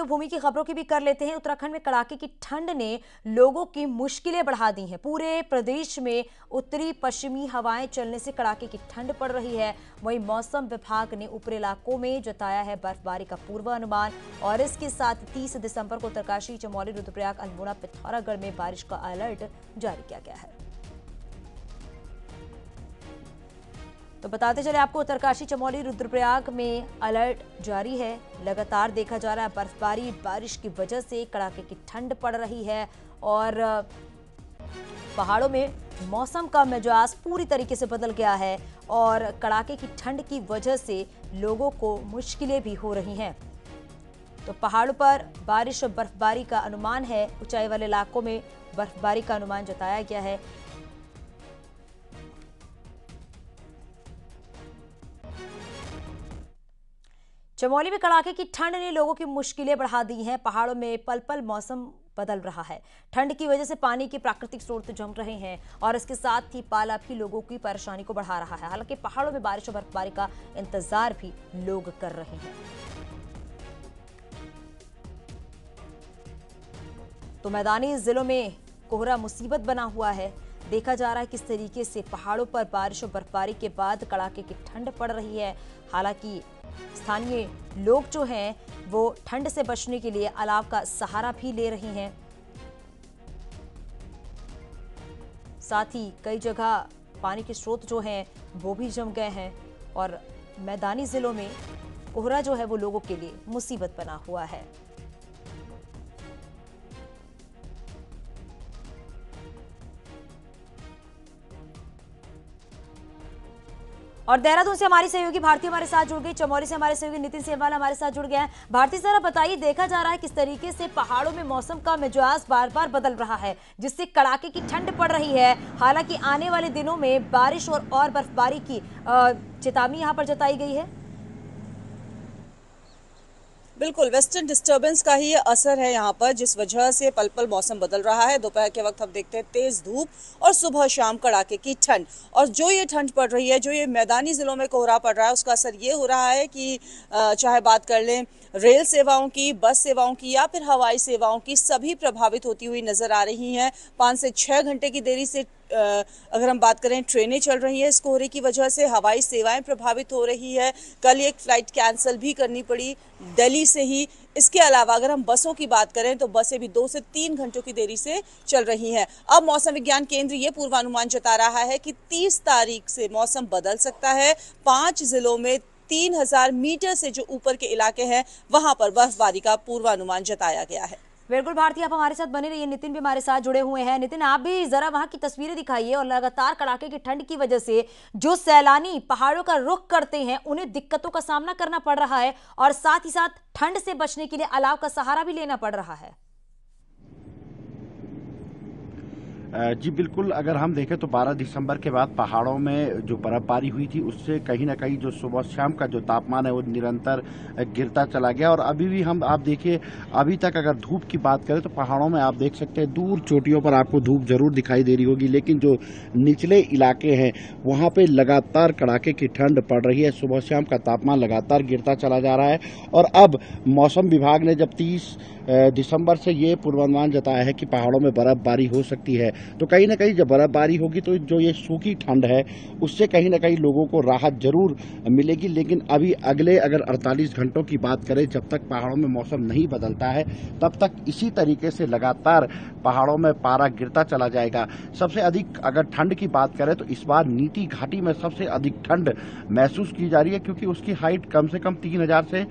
भूमि की खबरों की भी कर लेते हैं। उत्तराखंड में कड़ाके की ठंड ने लोगों की मुश्किलें बढ़ा दी हैं। पूरे प्रदेश में उत्तरी पश्चिमी हवाएं चलने से कड़ाके की ठंड पड़ रही है। वहीं मौसम विभाग ने ऊपरी इलाकों में जताया है बर्फबारी का पूर्वानुमान और इसके साथ 30 दिसंबर को उत्तरकाशी, चमोली, रुद्रप्रयाग, अल्मोड़ा, पिथौरागढ़ में बारिश का अलर्ट जारी किया गया है। तो बताते चले आपको, उत्तरकाशी, चमोली, रुद्रप्रयाग में अलर्ट जारी है। लगातार देखा जा रहा है बर्फबारी, बारिश की वजह से कड़ाके की ठंड पड़ रही है और पहाड़ों में मौसम का मिजाज पूरी तरीके से बदल गया है और कड़ाके की ठंड की वजह से लोगों को मुश्किलें भी हो रही हैं। तो पहाड़ों पर बारिश और बर्फबारी का अनुमान है। ऊंचाई वाले इलाकों में बर्फबारी का अनुमान जताया गया है। चमोली में कड़ाके की ठंड ने लोगों की मुश्किलें बढ़ा दी हैं। पहाड़ों में पल पल मौसम बदल रहा है। ठंड की वजह से पानी के प्राकृतिक स्रोत जम रहे हैं और इसके साथ ही पाला भी लोगों की परेशानी को बढ़ा रहा है। हालांकि पहाड़ों में बारिश और बर्फबारी का इंतजार भी लोग कर रहे हैं। तो मैदानी जिलों में कोहरा मुसीबत बना हुआ है। देखा जा रहा है किस तरीके से पहाड़ों पर बारिश और बर्फबारी के बाद कड़ाके की ठंड पड़ रही है। हालांकि स्थानीय लोग जो हैं वो ठंड से बचने के लिए अलाव का सहारा भी ले रहे हैं। साथ ही कई जगह पानी के स्रोत जो हैं वो भी जम गए हैं और मैदानी जिलों में कोहरा जो है वो लोगों के लिए मुसीबत बना हुआ है। और देहरादून से हमारी सहयोगी भारती हमारे साथ जुड़ गई, चमोली से हमारे सहयोगी नितिन सेमवाल हमारे साथ जुड़ गया है। भारती सर, बताइए, देखा जा रहा है किस तरीके से पहाड़ों में मौसम का मिजाज बार बार बदल रहा है जिससे कड़ाके की ठंड पड़ रही है। हालांकि आने वाले दिनों में बारिश और बर्फबारी की चेतावनी यहां पर जताई गई है। बिल्कुल, वेस्टर्न डिस्टर्बेंस का ही असर है यहाँ पर, जिस वजह से पल पल मौसम बदल रहा है। दोपहर के वक्त हम देखते हैं तेज धूप और सुबह शाम कड़ाके की ठंड। और जो ये ठंड पड़ रही है, जो ये मैदानी जिलों में कोहरा पड़ रहा है, उसका असर ये हो रहा है कि चाहे बात कर लें रेल सेवाओं की, बस सेवाओं की या फिर हवाई सेवाओं की, सभी प्रभावित होती हुई नजर आ रही हैं। 5 से 6 घंटे की देरी से अगर हम बात करें, ट्रेनें चल रही हैं इस कोहरे की वजह से। हवाई सेवाएं प्रभावित हो रही है। कल एक फ्लाइट कैंसिल भी करनी पड़ी दिल्ली से ही। इसके अलावा अगर हम बसों की बात करें तो बसें भी 2 से 3 घंटों की देरी से चल रही हैं। अब मौसम विज्ञान केंद्र ये पूर्वानुमान जता रहा है कि 30 तारीख से मौसम बदल सकता है। 5 जिलों में 3000 मीटर से जो ऊपर के इलाके हैं वहां पर बर्फबारी का पूर्वानुमान जताया गया है। बिल्कुल भारती, आप हमारे साथ बने रहिए। नितिन भी हमारे साथ जुड़े हुए हैं। नितिन, आप भी जरा वहां की तस्वीरें दिखाइए और लगातार कड़ाके की ठंड की वजह से जो सैलानी पहाड़ों का रुख करते हैं उन्हें दिक्कतों का सामना करना पड़ रहा है और साथ ही साथ ठंड से बचने के लिए अलाव का सहारा भी लेना पड़ रहा है। जी बिल्कुल, अगर हम देखें तो 12 दिसंबर के बाद पहाड़ों में जो बर्फबारी हुई थी उससे कहीं ना कहीं जो सुबह शाम का जो तापमान है वो निरंतर गिरता चला गया। और अभी भी आप देखिए, अभी तक अगर धूप की बात करें तो पहाड़ों में आप देख सकते हैं दूर चोटियों पर आपको धूप जरूर दिखाई दे रही होगी, लेकिन जो निचले इलाके हैं वहाँ पे लगातार कड़ाके की ठंड पड़ रही है। सुबह शाम का तापमान लगातार गिरता चला जा रहा है और अब मौसम विभाग ने जब 30 दिसंबर से ये पूर्वानुमान जताया है कि पहाड़ों में बर्फबारी हो सकती है, तो कहीं ना कहीं जब बर्फबारी होगी तो जो ये सूखी ठंड है उससे कहीं ना कहीं लोगों को राहत जरूर मिलेगी। लेकिन अभी अगले अगर 48 घंटों की बात करें, जब तक पहाड़ों में मौसम नहीं बदलता है तब तक इसी तरीके से लगातार पहाड़ों में पारा गिरता चला जाएगा। सबसे अधिक अगर ठंड की बात करें तो इस बार नीति घाटी में सबसे अधिक ठंड महसूस की जा रही है, क्योंकि उसकी हाइट कम से कम 3000 से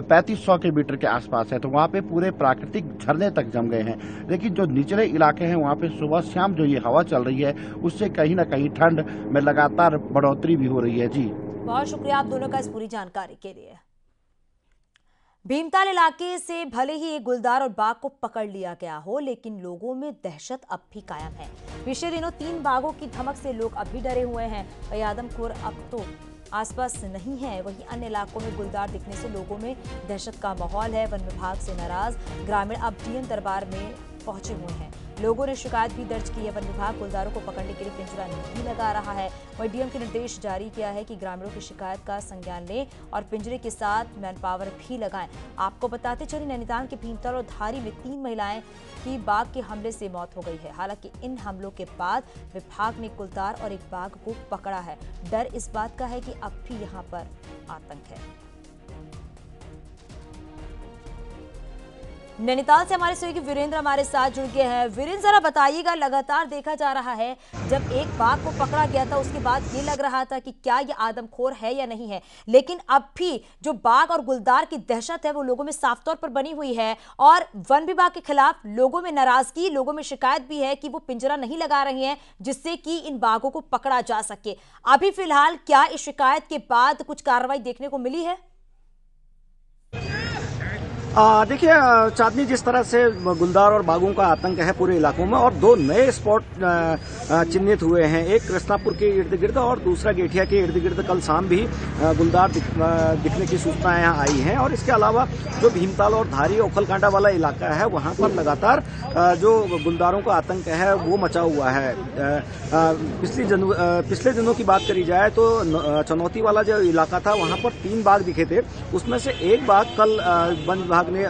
3500 के मीटर के आसपास है। तो वहाँ पे पूरे प्राकृतिक झरने तक जम गए हैं। लेकिन जो निचले इलाके हैं वहाँ पे सुबह शाम जो ये हवा चल रही है उससे कहीं ना कहीं ठंड में लगातार बढ़ोतरी भी हो रही है। जी बहुत शुक्रिया आप दोनों का इस पूरी जानकारी के लिए। भीमताल इलाके से भले ही एक गुलदार और बाघ को पकड़ लिया गया हो, लेकिन लोगों में दहशत अब भी कायम है। पिछले दिनों 3 बाघों की धमक से लोग अब भी डरे हुए हैं। वही आदमखोर अब तो आसपास नहीं है। वहीं अन्य इलाकों में गुलदार दिखने से लोगों में दहशत का माहौल है। वन विभाग से नाराज ग्रामीण अब डीएम दरबार में पहुंचे हुए हैं। लोगों ने शिकायत भी दर्ज की है। वन विभाग गुलदारों को पकड़ने के लिए पिंजरा नहीं लगा रहा है। वहीं डीएम के निर्देश जारी किया है कि ग्रामीणों की शिकायत का संज्ञान लें और पिंजरे के साथ मैन पावर भी लगाएं। आपको बताते चले, नैनीताल के भीमताल और धारी में 3 महिलाएं की बाघ के हमले से मौत हो गई है। हालांकि इन हमलों के बाद विभाग ने गुलदार और एक बाघ को पकड़ा है। डर इस बात का है कि अब भी यहां पर आतंक है। नैनीताल से हमारे सहयोगी वीरेंद्र हमारे साथ जुड़ गए हैं। वीरेंद्र, जरा बताइएगा, लगातार देखा जा रहा है जब एक बाघ को पकड़ा गया था उसके बाद ये लग रहा था कि क्या ये आदमखोर है या नहीं है, लेकिन अब भी जो बाघ और गुलदार की दहशत है वो लोगों में साफ तौर पर बनी हुई है और वन विभाग के खिलाफ लोगों में नाराजगी, लोगों में शिकायत भी है कि वो पिंजरा नहीं लगा रही हैं जिससे कि इन बाघों को पकड़ा जा सके। अभी फिलहाल क्या इस शिकायत के बाद कुछ कार्रवाई देखने को मिली है? देखिए चांदनी, जिस तरह से गुलदार और बाघों का आतंक है पूरे इलाकों में और 2 नए स्पॉट चिन्हित हुए हैं, एक कृष्णापुर के इर्द गिर्द और दूसरा गेठिया के इर्द गिर्द कल शाम भी गुलदार दिखने की सूचनाएं यहाँ आई हैं। और इसके अलावा जो भीमताल और धारी ओखलकांडा वाला इलाका है वहां पर लगातार जो गुलदारों का आतंक है वो मचा हुआ है। पिछले दिनों की बात करी जाए तो चुनौती वाला जो इलाका था वहां पर 3 बाघ दिखे थे, उसमें से एक बाघ कल वन विभाग ने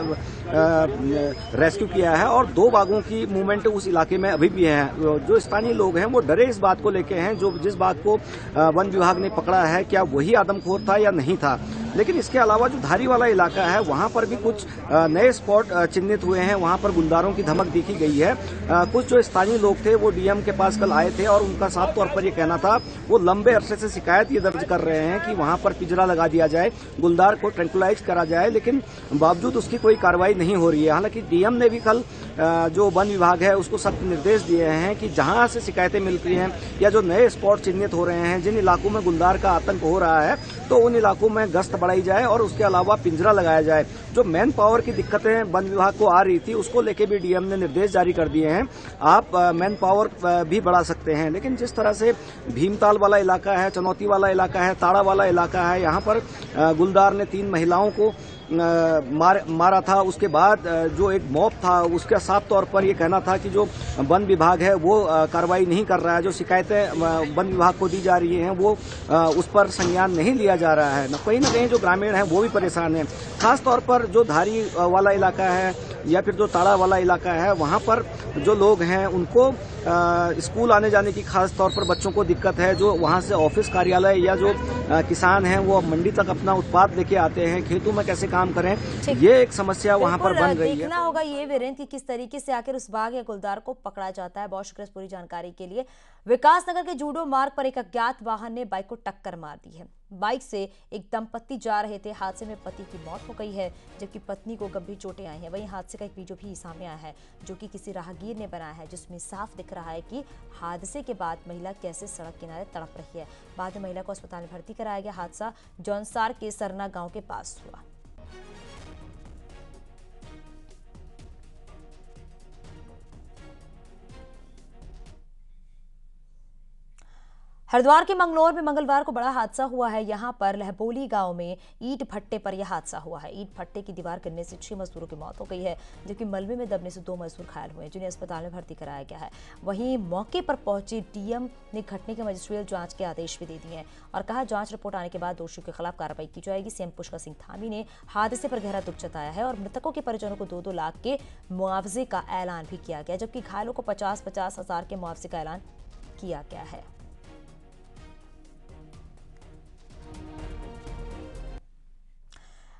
रेस्क्यू किया है और 2 बाघों की मूवमेंट उस इलाके में अभी भी है। जो स्थानीय लोग हैं वो डरे इस बात को लेके हैं, जो जिस बाघ को वन विभाग ने पकड़ा है क्या वही आदमखोर था या नहीं था। लेकिन इसके अलावा जो धारी वाला इलाका है वहां पर भी कुछ नए स्पॉट चिन्हित हुए हैं, वहां पर गुलदारों की धमक देखी गई है। कुछ जो स्थानीय लोग थे वो डीएम के पास कल आए थे और उनका साफ तौर पर ये कहना था, वो लंबे अरसे से शिकायत ये दर्ज कर रहे हैं कि वहां पर पिंजरा लगा दिया जाए, गुलदार को ट्रैंकुलाइज करा जाए, लेकिन बावजूद उसकी कोई कार्रवाई नहीं हो रही है। हालांकि डीएम ने भी कल जो वन विभाग है उसको सख्त निर्देश दिए हैं कि जहां से शिकायतें मिलती हैं या जो नए स्पॉट चिन्हित हो रहे हैं, जिन इलाकों में गुलदार का आतंक हो रहा है, तो उन इलाकों में गश्त बढ़ाई जाए और उसके अलावा पिंजरा लगाया जाए। जो मैन पावर की दिक्कतें वन विभाग को आ रही थी उसको लेके भी डीएम ने निर्देश जारी कर दिए हैं, आप मैन पावर भी बढ़ा सकते हैं। लेकिन जिस तरह से भीमताल वाला इलाका है, चुनौती वाला इलाका है, ताड़ा वाला इलाका है, यहाँ पर गुलदार ने 3 महिलाओं को मारा था। उसके बाद जो एक मॉब था उसका साफ तौर पर ये कहना था कि जो वन विभाग है वो कार्रवाई नहीं कर रहा है, जो शिकायतें वन विभाग को दी जा रही हैं वो उस पर संज्ञान नहीं लिया जा रहा है। कहीं ना कहीं जो ग्रामीण हैं वो भी परेशान हैं, खास तौर पर जो धारी वाला इलाका है या फिर जो ताड़ा वाला इलाका है वहां पर जो लोग हैं उनको स्कूल आने जाने की खास तौर पर बच्चों को दिक्कत है। जो वहां से ऑफिस कार्यालय या जो किसान हैं वो मंडी तक अपना उत्पाद लेके आते हैं, खेतों में कैसे काम करें, ये एक समस्या वहां पर बन रही है। देखना होगा ये वीरेंद्र कि किस तरीके से आखिर उस बाघ या गुलदार को पकड़ा जाता है। बहुत शुक्रिया पूरी जानकारी के लिए। विकासनगर के जूडो मार्ग पर एक अज्ञात वाहन ने बाइक को टक्कर मार दी है। बाइक से एक दंपत्ति जा रहे थे, हादसे में पति की मौत हो गई है जबकि पत्नी को गंभीर चोटें आई हैं। वहीं हादसे का एक वीडियो भी सामने आया है जो कि किसी राहगीर ने बनाया है, जिसमें साफ दिख रहा है कि हादसे के बाद महिला कैसे सड़क किनारे तड़प रही है। बाद में महिला को अस्पताल में भर्ती कराया गया। हादसा जौनसार के सरना गांव के पास हुआ। हरिद्वार के मंगलौर में मंगलवार को बड़ा हादसा हुआ है। यहां पर लहबोली गांव में ईंट भट्टे पर यह हादसा हुआ है। ईंट भट्टे की दीवार गिरने से 6 मजदूरों की मौत हो गई है जबकि मलबे में दबने से 2 मजदूर घायल हुए, जिन्हें अस्पताल में भर्ती कराया गया है। वहीं मौके पर पहुंचे डीएम ने घटने के मजिस्ट्रियल जांच के आदेश भी दे दिए हैं और कहा जांच रिपोर्ट आने के बाद दोषियों के खिलाफ कार्रवाई की जाएगी। सीएम पुष्कर सिंह धामी ने हादसे पर गहरा दुख जताया है और मृतकों के परिजनों को 2-2 लाख के मुआवजे का ऐलान भी किया गया, जबकि घायलों को 50-50 हजार के मुआवजे का ऐलान किया गया है।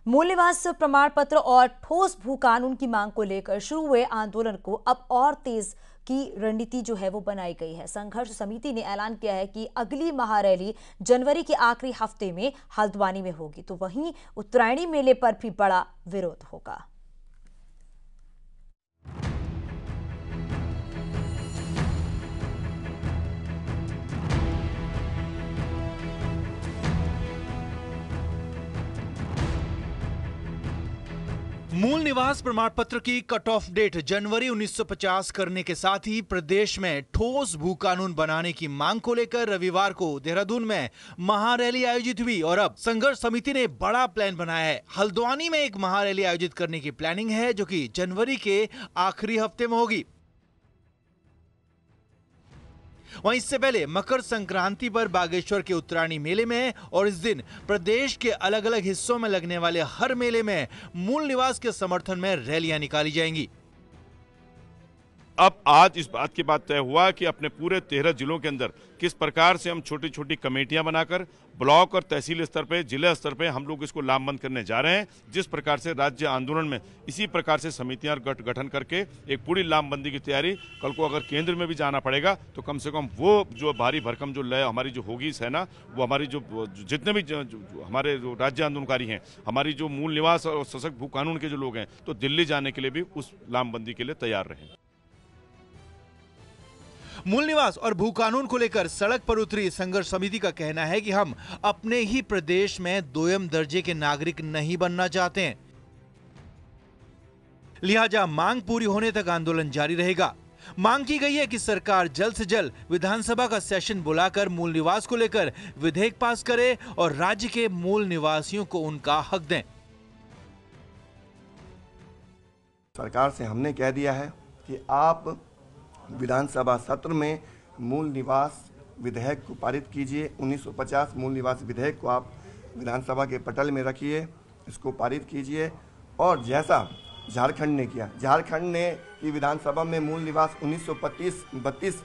मूल निवास प्रमाण पत्र और ठोस भू कानून की मांग को लेकर शुरू हुए आंदोलन को अब और तेज की रणनीति जो है वो बनाई गई है। संघर्ष समिति ने ऐलान किया है कि अगली महारैली जनवरी के आखिरी हफ्ते में हल्द्वानी में होगी, तो वहीं उत्तरायणी मेले पर भी बड़ा विरोध होगा। मूल निवास प्रमाण पत्र की कट ऑफ डेट जनवरी 1950 करने के साथ ही प्रदेश में ठोस भू कानून बनाने की मांग को लेकर रविवार को देहरादून में महारैली आयोजित हुई और अब संघर्ष समिति ने बड़ा प्लान बनाया है। हल्द्वानी में एक महारैली आयोजित करने की प्लानिंग है जो कि जनवरी के आखिरी हफ्ते में होगी। वहीं इससे पहले मकर संक्रांति पर बागेश्वर के उत्तरायणी मेले में और इस दिन प्रदेश के अलग अलग हिस्सों में लगने वाले हर मेले में मूल निवास के समर्थन में रैलियां निकाली जाएंगी। अब आज इस बात की बात तय हुआ कि अपने पूरे 13 जिलों के अंदर किस प्रकार से हम छोटी छोटी कमेटियां बनाकर ब्लॉक और तहसील स्तर पे, जिला स्तर पे हम लोग इसको लामबंद करने जा रहे हैं। जिस प्रकार से राज्य आंदोलन में इसी प्रकार से समितियां गठन करके एक पूरी लामबंदी की तैयारी, कल को अगर केंद्र में भी जाना पड़ेगा तो कम से कम वो जो भारी भरकम जो लय हमारी जो होगी सेना, वो हमारी जो जितने भी हमारे जो राज्य आंदोलनकारी हैं, हमारी जो मूल निवास और सशक्त भू कानून के जो लोग हैं, तो दिल्ली जाने के लिए भी उस लामबंदी के लिए तैयार रहें। मूल निवास और भू कानून को लेकर सड़क पर उतरी संघर्ष समिति का कहना है कि हम अपने ही प्रदेश में दोयम दर्जे के नागरिक नहीं बनना चाहते हैं, लिहाजा मांग पूरी होने तक आंदोलन जारी रहेगा। मांग की गई है कि सरकार जल्द से जल्द विधानसभा का सेशन बुलाकर मूल निवास को लेकर विधेयक पास करे और राज्य के मूल निवासियों को उनका हक दें। सरकार से हमने कह दिया है कि आप विधानसभा सत्र में मूल निवास विधेयक को पारित कीजिए। 1950 मूल निवास विधेयक को आप विधानसभा के पटल में रखिए, इसको पारित कीजिए। और जैसा झारखंड ने किया, झारखंड ने की विधानसभा में मूल निवास 1932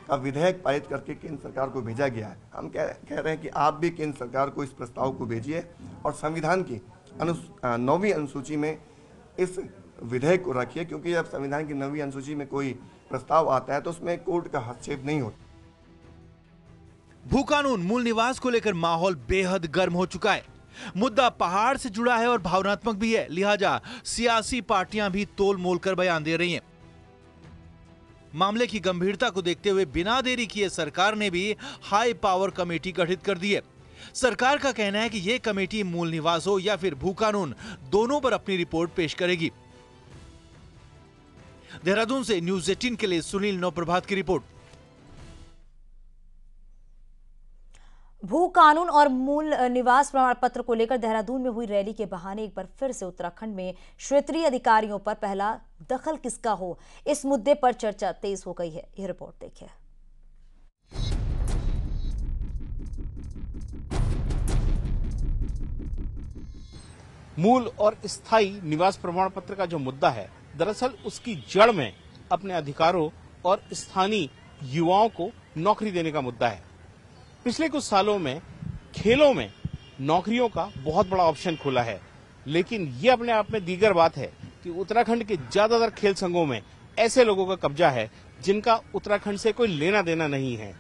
का विधेयक पारित करके केंद्र सरकार को भेजा गया है। हम कह रहे हैं कि आप भी केंद्र सरकार को इस प्रस्ताव को भेजिए और संविधान की 9वीं अनुसूची में इस विधेयक को रखिए, क्योंकि जब संविधान की 9वीं अनुसूची में कोई प्रस्ताव आता है तो उसमें कोर्ट का हस्तक्षेप नहीं होता। भू कानून मूल निवास को लेकर माहौल बेहद गर्म हो चुका है। मुद्दा पहाड़ से जुड़ा है और भावनात्मक भी है, लिहाजा सियासी पार्टियां भी तोल मोल कर बयान दे रही हैं। मामले की गंभीरता को देखते हुए बिना देरी किए सरकार ने भी हाई पावर कमेटी गठित कर दी है। सरकार का कहना है कि यह कमेटी मूल निवास हो या फिर भू कानून, दोनों पर अपनी रिपोर्ट पेश करेगी। देहरादून से न्यूज़ 18 के लिए सुनील नवप्रभात की रिपोर्ट। भू कानून और मूल निवास प्रमाण पत्र को लेकर देहरादून में हुई रैली के बहाने एक बार फिर से उत्तराखंड में क्षेत्रीय अधिकारियों पर पहला दखल किसका हो, इस मुद्दे पर चर्चा तेज हो गई है। यह रिपोर्ट देखिए। मूल और स्थायी निवास प्रमाण पत्र का जो मुद्दा है, दरअसल उसकी जड़ में अपने अधिकारों और स्थानीय युवाओं को नौकरी देने का मुद्दा है। पिछले कुछ सालों में खेलों में नौकरियों का बहुत बड़ा ऑप्शन खुला है, लेकिन ये अपने आप में दीगर बात है कि उत्तराखंड के ज्यादातर खेल संघों में ऐसे लोगों का कब्जा है जिनका उत्तराखंड से कोई लेना देना नहीं है,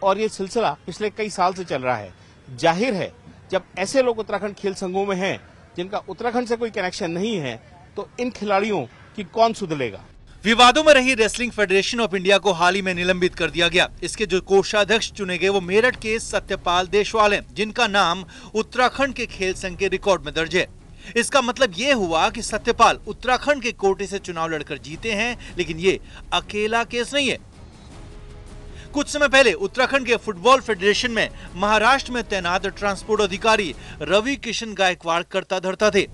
और ये सिलसिला पिछले कई साल से चल रहा है। जाहिर है, जब ऐसे लोग उत्तराखंड खेल संघों में हैं जिनका उत्तराखंड से कोई कनेक्शन नहीं है, तो इन खिलाड़ियों की कौन सुध लेगा। विवादों में रही रेसलिंग फेडरेशन ऑफ इंडिया को हाल ही में निलंबित कर दिया गया। इसके जो कोषाध्यक्ष चुने गए वो मेरठ के सत्यपाल देशवाल हैं, जिनका नाम उत्तराखंड के खेल संघ के रिकॉर्ड में दर्ज है। इसका मतलब ये हुआ कि सत्यपाल उत्तराखंड के कोटे से चुनाव लड़कर जीते हैं, लेकिन ये अकेला केस नहीं है। कुछ समय पहले उत्तराखंड के फुटबॉल फेडरेशन में महाराष्ट्र में तैनात ट्रांसपोर्ट अधिकारी रवि किशन गायकवाड़ करता धरता थे।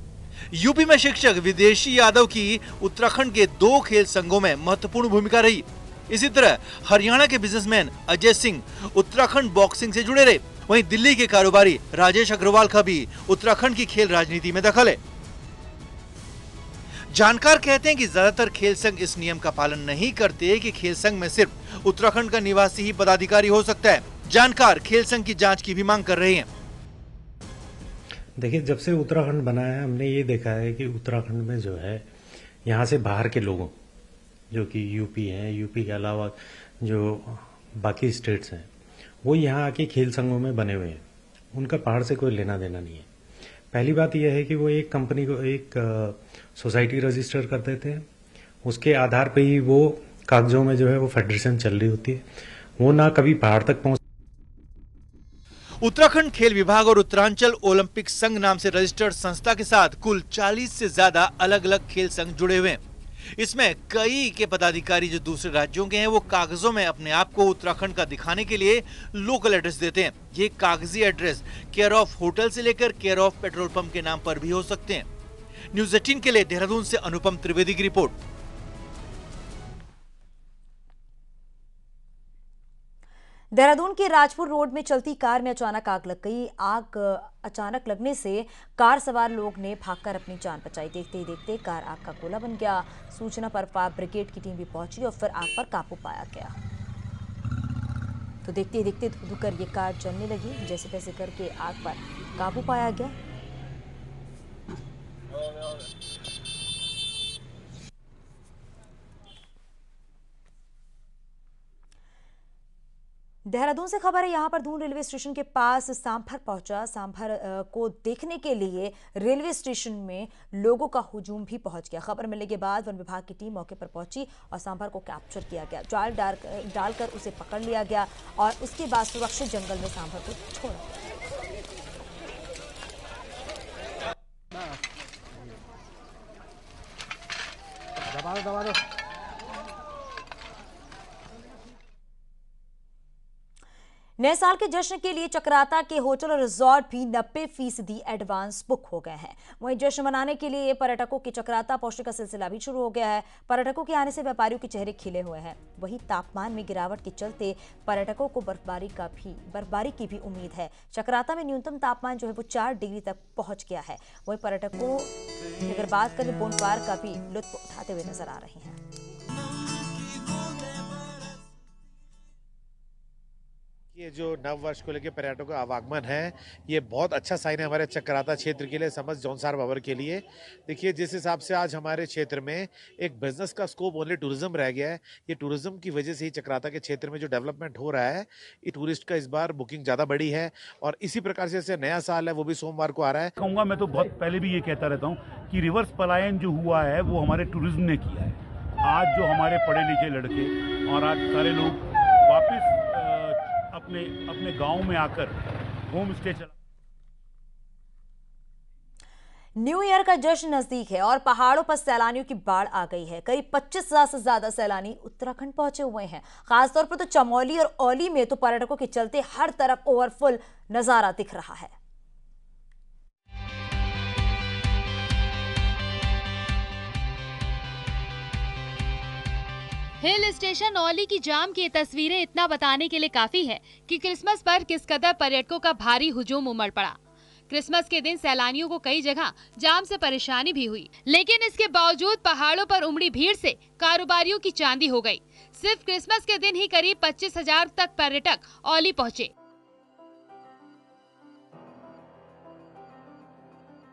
यूपी में शिक्षक विदेशी यादव की उत्तराखंड के 2 खेल संघों में महत्वपूर्ण भूमिका रही। इसी तरह हरियाणा के बिजनेसमैन अजय सिंह उत्तराखंड बॉक्सिंग से जुड़े रहे। वहीं दिल्ली के कारोबारी राजेश अग्रवाल का भी उत्तराखंड की खेल राजनीति में दखल है। जानकार कहते हैं कि ज्यादातर खेल संघ इस नियम का पालन नहीं करते कि खेल संघ में सिर्फ उत्तराखंड का निवासी ही पदाधिकारी हो सकता है। जानकार खेल संघ की जांच की भी मांग कर रहे हैं। देखिए, जब से उत्तराखंड बना है हमने ये देखा है कि उत्तराखंड में जो है यहाँ से बाहर के लोगों, जो कि यूपी हैं, यूपी के अलावा जो बाकी स्टेट्स हैं, वो यहाँ आके खेल संघों में बने हुए हैं। उनका पहाड़ से कोई लेना देना नहीं है। पहली बात यह है कि वो एक कंपनी को एक सोसाइटी रजिस्टर कर देते हैं, उसके आधार पे ही वो कागजों में जो है वो फेडरेशन चल रही होती है, वो ना कभी पहाड़ तक पहुंच। उत्तराखंड खेल विभाग और उत्तरांचल ओलंपिक संघ नाम से रजिस्टर्ड संस्था के साथ कुल 40 से ज्यादा अलग अलग खेल संघ जुड़े हुए हैं। इसमें कई के पदाधिकारी जो दूसरे राज्यों के हैं, वो कागजों में अपने आप को उत्तराखंड का दिखाने के लिए लोकल एड्रेस देते हैं। ये कागजी एड्रेस केयर ऑफ होटल से लेकर केयर ऑफ पेट्रोल पंप के नाम पर भी हो सकते हैं। न्यूज़ 18 के लिए देहरादून से अनुपम त्रिवेदी की रिपोर्ट। देहरादून के राजपुर रोड में चलती कार में अचानक आग लग गई। आग अचानक लगने से कार सवार लोग ने भागकर अपनी जान बचाई। देखते ही देखते कार आग का गोला बन गया। सूचना पर फायर ब्रिगेड की टीम भी पहुंची और फिर आग पर काबू पाया गया। तो देखते ही देखते धुआं कर ये कार जलने लगी। जैसे तैसे करके आग पर काबू पाया गया। देहरादून से खबर है, यहाँ पर दून रेलवे स्टेशन के पास सांभर पहुंचा। सांभर को देखने के लिए रेलवे स्टेशन में लोगों का हुजूम भी पहुंच गया। खबर मिलने के बाद वन विभाग की टीम मौके पर पहुंची और सांभर को कैप्चर किया गया। जाल डालकर उसे पकड़ लिया गया और उसके बाद सुरक्षित जंगल में सांभर को छोड़ा गया। दबा दो। नए साल के जश्न के लिए चक्राता के होटल और रिजॉर्ट भी 90% एडवांस बुक हो गए हैं। वहीं जश्न मनाने के लिए पर्यटकों के चक्राता पहुंचने का सिलसिला भी शुरू हो गया है। पर्यटकों के आने से व्यापारियों के चेहरे खिले हुए हैं। वहीं तापमान में गिरावट के चलते पर्यटकों को बर्फबारी की भी उम्मीद है। चक्राता में न्यूनतम तापमान जो है वो 4 डिग्री तक पहुंच गया है। वहीं पर्यटकों की अगर बात करें, बोनफायर का भी लुत्फ उठाते हुए नजर आ रहे हैं। ये जो नव वर्ष को लेकर पर्यटकों का आवागमन है, ये बहुत अच्छा साइन है हमारे चक्राता क्षेत्र के लिए, समझ जौनसार बाबर के लिए। देखिए, जिस हिसाब से आज हमारे क्षेत्र में एक बिजनेस का स्कोप ओनली टूरिज्म रह गया है, ये टूरिज्म की वजह से ही चक्राता के क्षेत्र में जो डेवलपमेंट हो रहा है, ये टूरिस्ट का इस बार बुकिंग ज़्यादा बढ़ी है। और इसी प्रकार से जैसे नया साल है वो भी सोमवार को आ रहा है। कहूँगा, मैं तो बहुत पहले भी ये कहता रहता हूँ कि रिवर्स पलायन जो हुआ है वो हमारे टूरिज्म ने किया है। आज जो हमारे पढ़े लिखे लड़के और आज सारे लोग वापस अपने गांव में आकर होम स्टे चला। न्यू ईयर का जश्न नजदीक है और पहाड़ों पर सैलानियों की बाढ़ आ गई है। करीब 25,000 से ज्यादा सैलानी उत्तराखंड पहुंचे हुए हैं। खासतौर पर तो चमोली और औली में तो पर्यटकों के चलते हर तरफ ओवरफुल नजारा दिख रहा है। हिल स्टेशन औली की जाम की तस्वीरें इतना बताने के लिए काफी है कि क्रिसमस पर किस कदर पर्यटकों का भारी हुजूम उमड़ पड़ा। क्रिसमस के दिन सैलानियों को कई जगह जाम से परेशानी भी हुई, लेकिन इसके बावजूद पहाड़ों पर उमड़ी भीड़ से कारोबारियों की चांदी हो गई। सिर्फ क्रिसमस के दिन ही करीब 25,000 तक पर्यटक औली पहुँचे।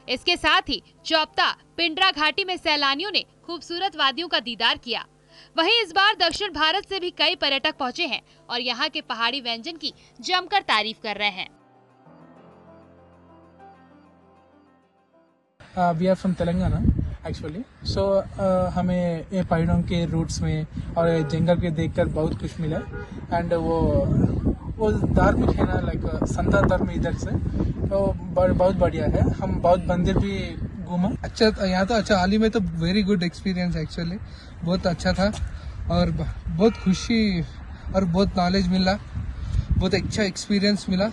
इसके साथ ही चौपता पिंडरा घाटी में सैलानियों ने खूबसूरत वादियों का दीदार किया। वहीं इस बार दक्षिण भारत से भी कई पर्यटक पहुंचे हैं और यहां के पहाड़ी व्यंजन की जमकर तारीफ कर रहे हैं। We are from Telangana actually, so हमें ये पहाड़ों के रूट्स में और जंगल के देखकर बहुत कुछ मिला। एंड वो धार्मिक है ना, लाइक संता धर्म इधर से, तो बहुत बढ़िया है। हम बहुत मंदिर भी घूमा। अच्छा, यहाँ तो अच्छा, हाल ही में तो वेरी गुड एक्सपीरियंस एक्चुअली, बहुत अच्छा था और बहुत खुशी और बहुत नॉलेज मिला, बहुत अच्छा एक्सपीरियंस मिला।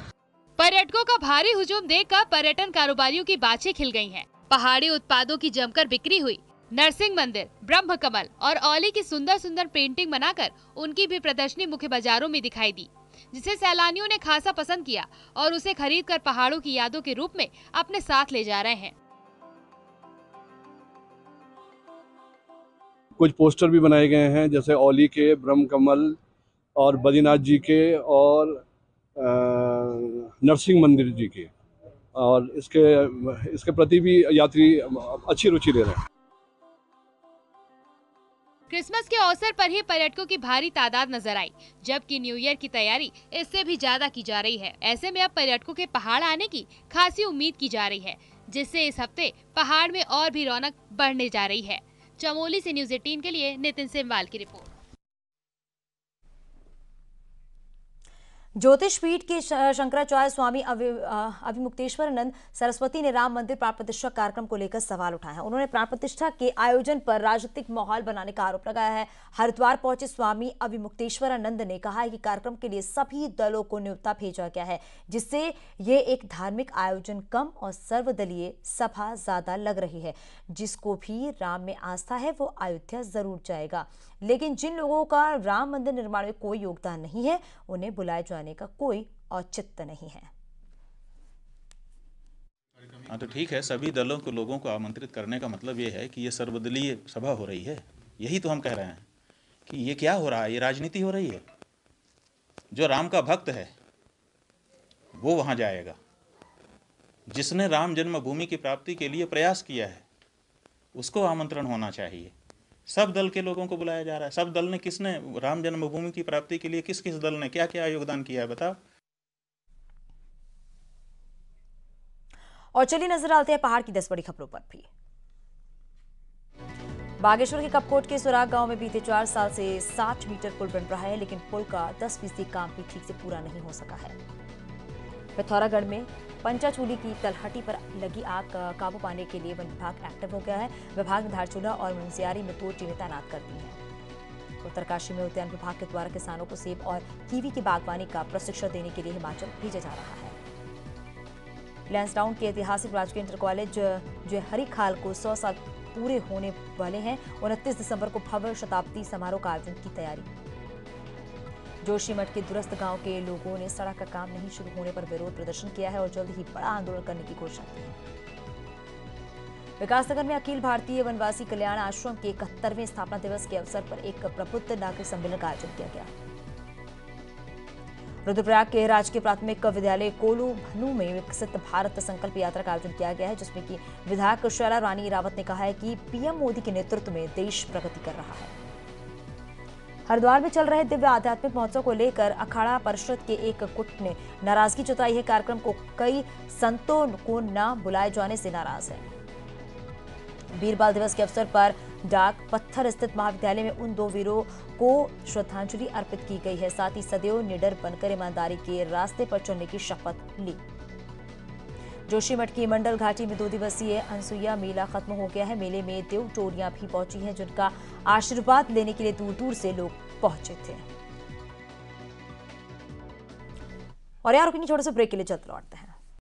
पर्यटकों का भारी हुजूम देखकर पर्यटन कारोबारियों की बाछें खिल गई हैं। पहाड़ी उत्पादों की जमकर बिक्री हुई। नरसिंह मंदिर, ब्रह्म कमल और औली की सुंदर सुंदर पेंटिंग बनाकर उनकी भी प्रदर्शनी मुख्य बाजारों में दिखाई दी, जिसे सैलानियों ने खासा पसंद किया और उसे खरीदकर पहाड़ों की यादों के रूप में अपने साथ ले जा रहे हैं। कुछ पोस्टर भी बनाए गए हैं, जैसे औली के, ब्रह्म कमल और बद्रीनाथ जी के और नरसिंह मंदिर जी के, और इसके प्रति भी यात्री अच्छी रुचि ले रहे हैं। क्रिसमस के अवसर पर ही पर्यटकों की भारी तादाद नजर आई, जबकि न्यू ईयर की तैयारी इससे भी ज्यादा की जा रही है। ऐसे में अब पर्यटकों के पहाड़ आने की खासी उम्मीद की जा रही है, जिससे इस हफ्ते पहाड़ में और भी रौनक बढ़ने जा रही है। चमोली से न्यूज़ 18 के लिए नितिन सेमवाल की रिपोर्ट। ज्योतिष पीठ के शंकराचार्य स्वामी अभिमुक्तेश्वरानंद सरस्वती ने राम मंदिर प्राण प्रतिष्ठा कार्यक्रम को लेकर सवाल उठाए हैं। उन्होंने प्राण प्रतिष्ठा के आयोजन पर राजनीतिक माहौल बनाने का आरोप लगाया है। हरिद्वार पहुंचे स्वामी अभिमुक्तेश्वरानंद ने कहा है कि कार्यक्रम के लिए सभी दलों को न्योता भेजा गया है, जिससे ये एक धार्मिक आयोजन कम और सर्वदलीय सभा ज्यादा लग रही है। जिसको भी राम में आस्था है वो अयोध्या जरूर जाएगा, लेकिन जिन लोगों का राम मंदिर निर्माण में कोई योगदान नहीं है उन्हें बुलाए जाने का कोई औचित्य नहीं है। हाँ तो ठीक है, सभी दलों को लोगों को आमंत्रित करने का मतलब ये है कि ये सर्वदलीय सभा हो रही है। यही तो हम कह रहे हैं कि ये क्या हो रहा है, ये राजनीति हो रही है। जो राम का भक्त है वो वहाँ जाएगा, जिसने राम जन्मभूमि की प्राप्ति के लिए प्रयास किया है उसको आमंत्रण होना चाहिए। सब दल के लोगों को बुलाया जा रहा है। सब दल ने किसने राम जन्मभूमि की प्राप्ति के लिए किस किस दल ने क्या क्या योगदान किया है बताओ। और चलिए नजर डालते हैं पहाड़ की 10 बड़ी खबरों पर भी। बागेश्वर के कपकोट के सुराग गांव में बीते 4 साल से 60 मीटर पुल बन रहा है, लेकिन पुल का 10% काम भी ठीक से पूरा नहीं हो सका है। पिथौरागढ़ में पंचाचूली की तलहटी पर लगी आग काबू पाने के लिए वन विभाग एक्टिव हो गया है। विभाग ने धारचूला और मुंसियारी में 2 टीमें तैनात कर दी हैं। उत्तरकाशी में उद्यान विभाग के द्वारा किसानों को सेब और कीवी की बागवानी का प्रशिक्षण देने के लिए हिमाचल भेजा जा रहा है। लैंसडाउन के ऐतिहासिक राजकीय इंटर कॉलेज जो हरिखाल को 100 साल पूरे होने वाले हैं। 29 दिसंबर को भव्य शताब्दी समारोह का आयोजन की तैयारी। जोशीमठ के दूरस्थ गांव के लोगों ने सड़क का काम नहीं शुरू होने पर विरोध प्रदर्शन किया है और जल्द ही बड़ा आंदोलन करने की घोषणा की है। विकासनगर में अखिल भारतीय वनवासी कल्याण आश्रम के 71वें स्थापना दिवस के अवसर पर एक प्रबुद्ध नागरिक सम्मेलन का आयोजन किया गया। रुद्रप्रयाग के राजकीय प्राथमिक विद्यालय कोलू भनू में विकसित भारत संकल्प यात्रा का आयोजन किया गया है, जिसमें कि विधायक शैला रानी रावत ने कहा है कि पीएम मोदी के नेतृत्व में देश प्रगति कर रहा है। हरिद्वार में चल रहे दिव्य आध्यात्मिक महोत्सव को लेकर अखाड़ा परिषद के एक गुट ने नाराजगी जताई है। कार्यक्रम को कई संतों को न बुलाए जाने से नाराज है। वीरबाल दिवस के अवसर पर डाक पत्थर स्थित महाविद्यालय में उन 2 वीरों को श्रद्धांजलि अर्पित की गई है। साथ ही सदैव निडर बनकर ईमानदारी के रास्ते पर चलने की शपथ ली। जोशीमठ की मंडल घाटी में 2 दिवसीय अनसुईया मेला खत्म हो गया है। मेले में देव टोरियां भी पहुंची हैं, जिनका आशीर्वाद लेने के लिए दूर दूर से लोग पहुंचे थे। और यार रुकिए, छोटे से ब्रेक के लिए जल्द लौटते हैं।